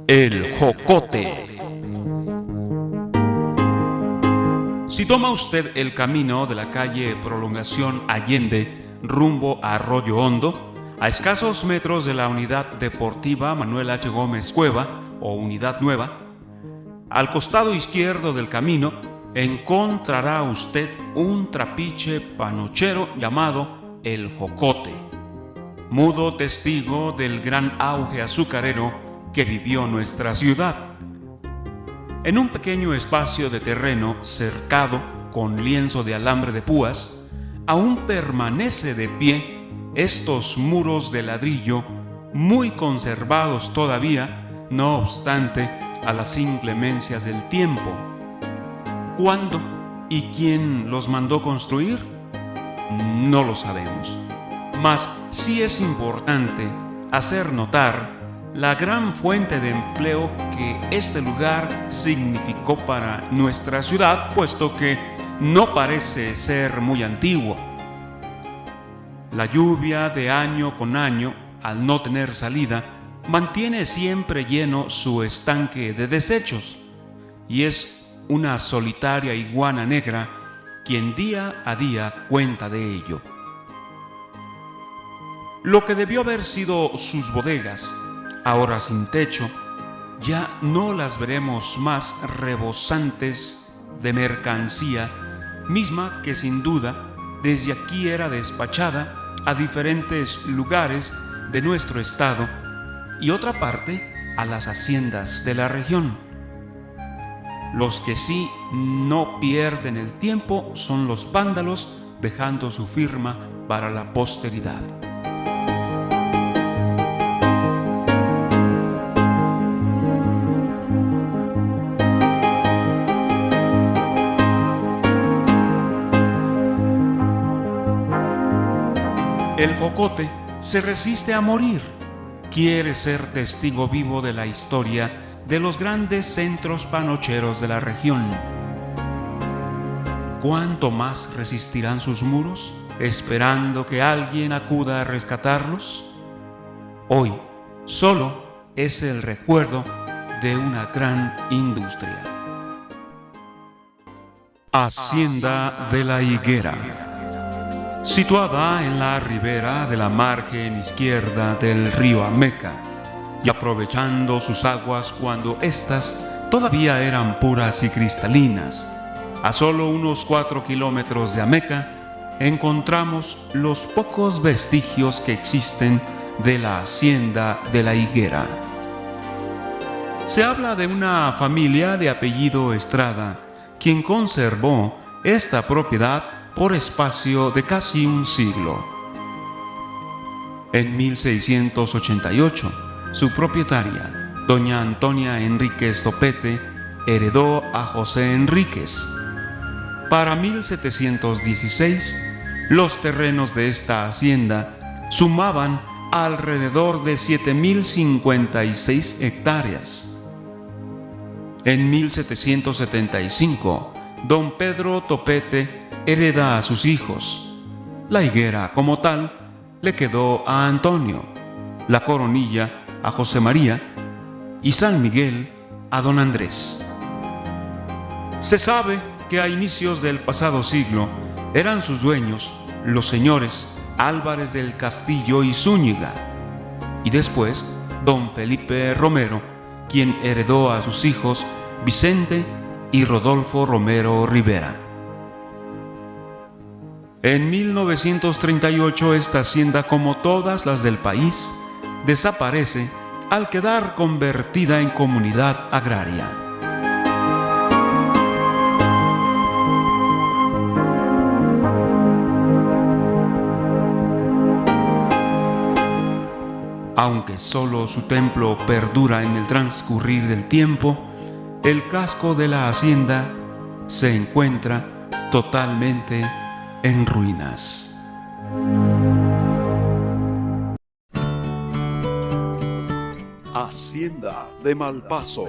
El Jocote. Si toma usted el camino de la calle Prolongación Allende rumbo a Arroyo Hondo, a escasos metros de la Unidad Deportiva Manuel H. Gómez Cueva o Unidad Nueva, al costado izquierdo del camino encontrará usted un trapiche panochero llamado El Jocote, mudo testigo del gran auge azucarero que vivió nuestra ciudad. En un pequeño espacio de terreno cercado con lienzo de alambre de púas, aún permanece de pie estos muros de ladrillo muy conservados todavía, no obstante a las inclemencias del tiempo. ¿Cuándo y quién los mandó construir? No lo sabemos. Mas sí es importante hacer notar la gran fuente de empleo que este lugar significó para nuestra ciudad, puesto que no parece ser muy antiguo. La lluvia de año con año, al no tener salida, mantiene siempre lleno su estanque de desechos, y es una solitaria iguana negra quien día a día cuenta de ello. Lo que debió haber sido sus bodegas, ahora sin techo, ya no las veremos más rebosantes de mercancía, misma que sin duda desde aquí era despachada a diferentes lugares de nuestro estado y otra parte a las haciendas de la región. Los que sí no pierden el tiempo son los vándalos, dejando su firma para la posteridad. El Jocote se resiste a morir. Quiere ser testigo vivo de la historia de los grandes centros panocheros de la región. ¿Cuánto más resistirán sus muros, esperando que alguien acuda a rescatarlos? Hoy solo es el recuerdo de una gran industria. Hacienda de la Higuera. Situada en la ribera de la margen izquierda del río Ameca y aprovechando sus aguas cuando éstas todavía eran puras y cristalinas, a solo unos 4 kilómetros de Ameca encontramos los pocos vestigios que existen de la Hacienda de la Higuera. Se habla de una familia de apellido Estrada, quien conservó esta propiedad por espacio de casi un siglo. En 1688, su propietaria, doña Antonia Enríquez Topete, heredó a José Enríquez. Para 1716, los terrenos de esta hacienda sumaban alrededor de 7.056 hectáreas. En 1775, don Pedro Topete hereda a sus hijos. La higuera como tal le quedó a Antonio, la coronilla a José María y San Miguel a don Andrés. Se sabe que a inicios del pasado siglo eran sus dueños los señores Álvarez del Castillo y Zúñiga, y después don Felipe Romero, quien heredó a sus hijos Vicente y Rodolfo Romero Rivera. En 1938 esta hacienda, como todas las del país, desaparece al quedar convertida en comunidad agraria. Aunque solo su templo perdura en el transcurrir del tiempo, el casco de la hacienda se encuentra totalmente en ruinas. Hacienda de Malpaso.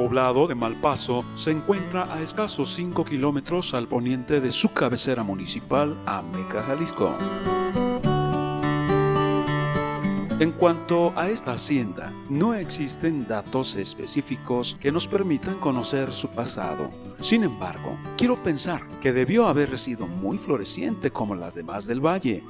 poblado de Malpaso se encuentra a escasos 5 kilómetros al poniente de su cabecera municipal, Ameca, Jalisco. En cuanto a esta hacienda, no existen datos específicos que nos permitan conocer su pasado. Sin embargo, quiero pensar que debió haber sido muy floreciente como las demás del valle.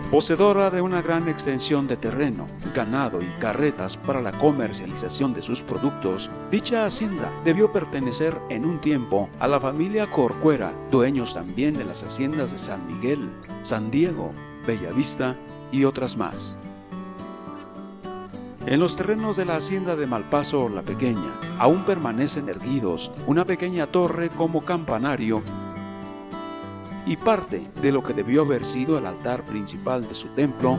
Poseedora de una gran extensión de terreno, ganado y carretas para la comercialización de sus productos, dicha hacienda debió pertenecer en un tiempo a la familia Corcuera, dueños también de las haciendas de San Miguel, San Diego, Bellavista y otras más. En los terrenos de la hacienda de Malpaso la Pequeña aún permanecen erguidos una pequeña torre como campanario y parte de lo que debió haber sido el altar principal de su templo,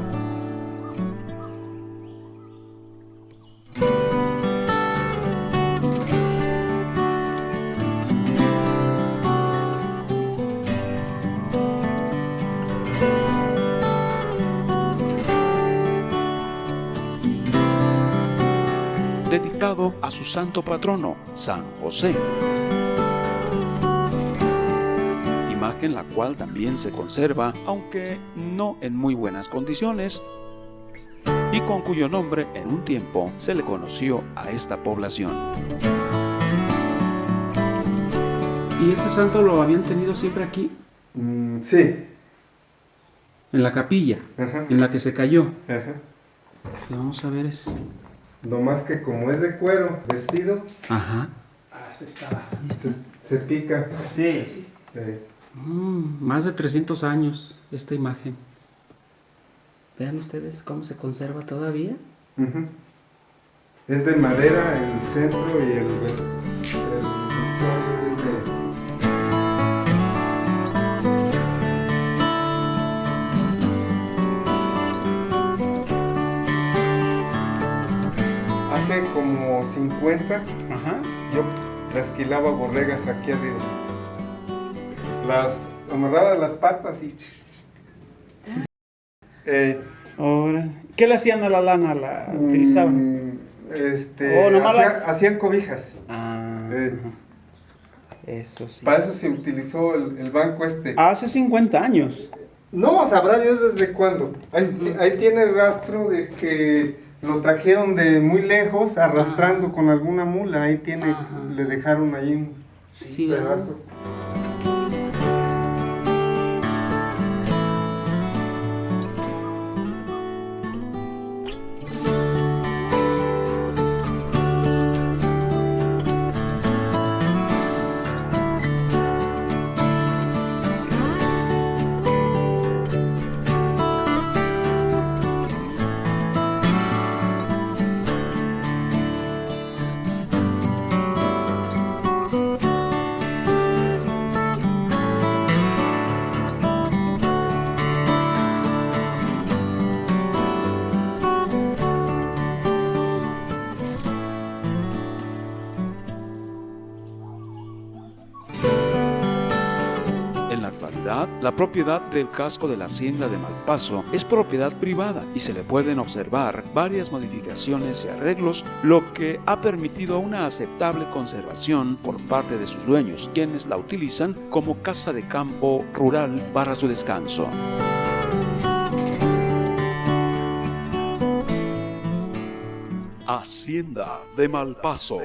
dedicado a su santo patrono, San José, imagen la cual también se conserva, aunque no en muy buenas condiciones, y con cuyo nombre en un tiempo se le conoció a esta población. ¿Y este santo lo habían tenido siempre aquí? Sí. En la capilla, Ajá. en la que se cayó. Ajá. Vamos a ver eso. No más que como es de cuero, vestido, Ajá. se pica. Sí, sí. Más de 300 años esta imagen. Vean ustedes cómo se conserva todavía. Ujú. Es de madera el centro y el vestuario es de... Hace como 50, Ajá. yo trasquilaba borregas aquí arriba. Las amarraba las patas y... Ahora, ¿qué le hacían a la lana? ¿La utilizaban? Nomás hacían cobijas. Ah, Eh, eso sí. Para eso se utilizó el banco este. Hace 50 años. No, sabrá Dios desde cuándo. Ahí tiene rastro de que lo trajeron de muy lejos arrastrando con alguna mula. Ahí tiene, le dejaron ahí un pedazo. En la actualidad, la propiedad del casco de la hacienda de Malpaso es propiedad privada y se le pueden observar varias modificaciones y arreglos, lo que ha permitido una aceptable conservación por parte de sus dueños, quienes la utilizan como casa de campo rural para su descanso. Hacienda de Malpaso.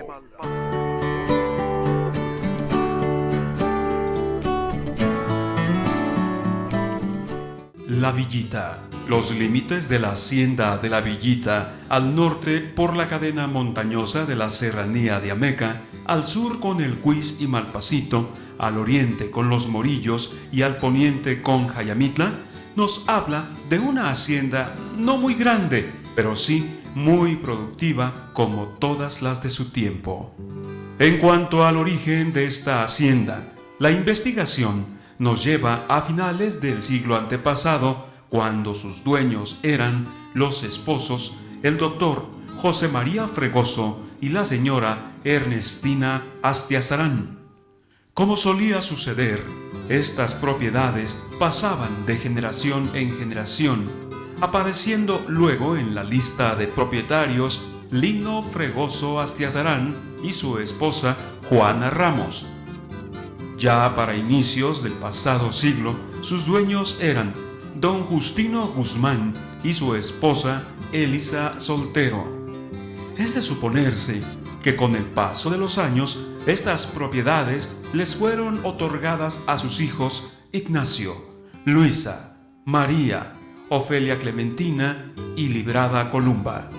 La Villita. Los límites de la hacienda de La Villita, al norte por la cadena montañosa de la serranía de Ameca, al sur con el Cuis y Malpasito, al oriente con los Morillos y al poniente con Jayamitla, nos habla de una hacienda no muy grande, pero sí muy productiva como todas las de su tiempo. En cuanto al origen de esta hacienda, la investigación nos lleva a finales del siglo antepasado, cuando sus dueños eran los esposos, el doctor José María Fregoso y la señora Ernestina Astiazarán. Como solía suceder, estas propiedades pasaban de generación en generación, apareciendo luego en la lista de propietarios Lino Fregoso Astiazarán y su esposa Juana Ramos. Ya para inicios del pasado siglo, sus dueños eran don Justino Guzmán y su esposa Elisa Soltero. Es de suponerse que con el paso de los años, estas propiedades les fueron otorgadas a sus hijos Ignacio, Luisa, María, Ofelia Clementina y Librada Columba.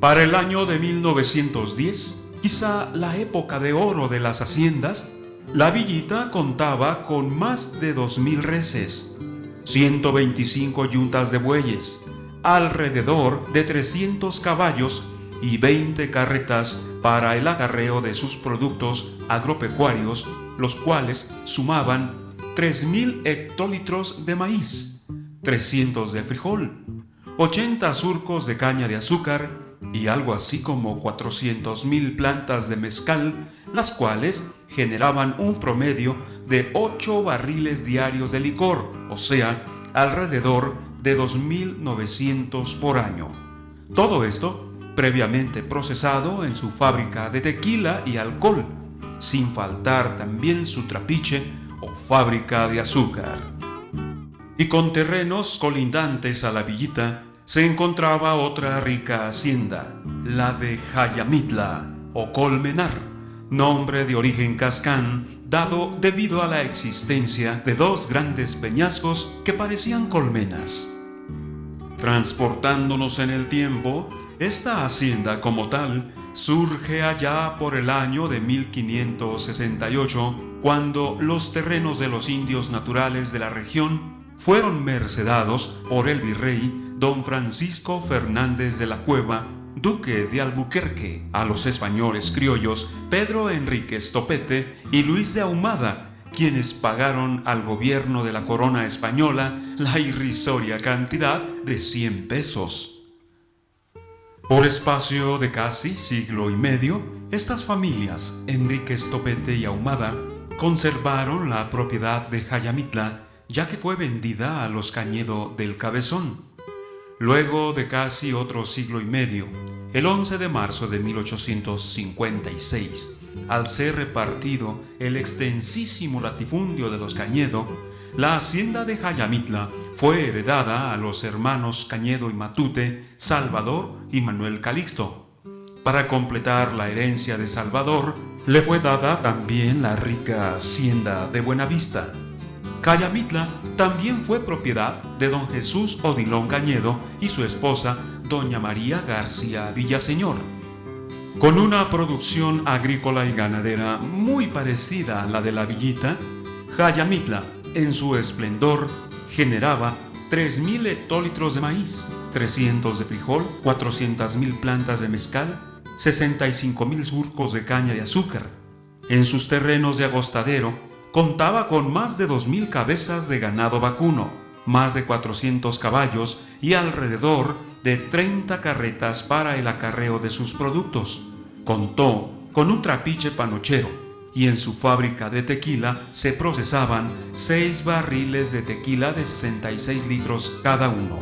Para el año de 1910, quizá la época de oro de las haciendas, la villita contaba con más de 2,000 reses, 125 yuntas de bueyes, alrededor de 300 caballos y 20 carretas para el acarreo de sus productos agropecuarios, los cuales sumaban 3,000 hectolitros de maíz, 300 de frijol, 80 surcos de caña de azúcar y algo así como 400,000 plantas de mezcal, las cuales generaban un promedio de 8 barriles diarios de licor, o sea, alrededor de 2,900 por año. Todo esto previamente procesado en su fábrica de tequila y alcohol, sin faltar también su trapiche o fábrica de azúcar. Y con terrenos colindantes a la villita se encontraba otra rica hacienda, la de Jayamitla o Colmenar, nombre de origen cascán dado debido a la existencia de 2 grandes peñascos que parecían colmenas. Transportándonos en el tiempo, esta hacienda como tal surge allá por el año de 1568, cuando los terrenos de los indios naturales de la región fueron mercedados por el virrey don Francisco Fernández de la Cueva, duque de Albuquerque, a los españoles criollos Pedro Enríquez Topete y Luis de Ahumada, quienes pagaron al gobierno de la corona española la irrisoria cantidad de 100 pesos. Por espacio de casi siglo y medio, estas familias, Enríquez Topete y Ahumada, conservaron la propiedad de Jayamitla, ya que fue vendida a los Cañedo del Cabezón. Luego de casi otro siglo y medio, el 11 de marzo de 1856, al ser repartido el extensísimo latifundio de los Cañedo, la hacienda de Jayamitla fue heredada a los hermanos Cañedo y Matute, Salvador y Manuel Calixto. Para completar la herencia de Salvador, le fue dada también la rica hacienda de Buenavista. Jayamitla también fue propiedad de don Jesús Odilón Cañedo y su esposa, doña María García Villaseñor. Con una producción agrícola y ganadera muy parecida a la de la villita, Jayamitla, en su esplendor, generaba 3,000 hectolitros de maíz, 300 de frijol, 400,000 plantas de mezcal, 65,000 surcos de caña de azúcar. En sus terrenos de agostadero, contaba con más de 2,000 cabezas de ganado vacuno, más de 400 caballos y alrededor de 30 carretas para el acarreo de sus productos. Contó con un trapiche panochero, y en su fábrica de tequila se procesaban 6 barriles de tequila de 66 litros cada uno.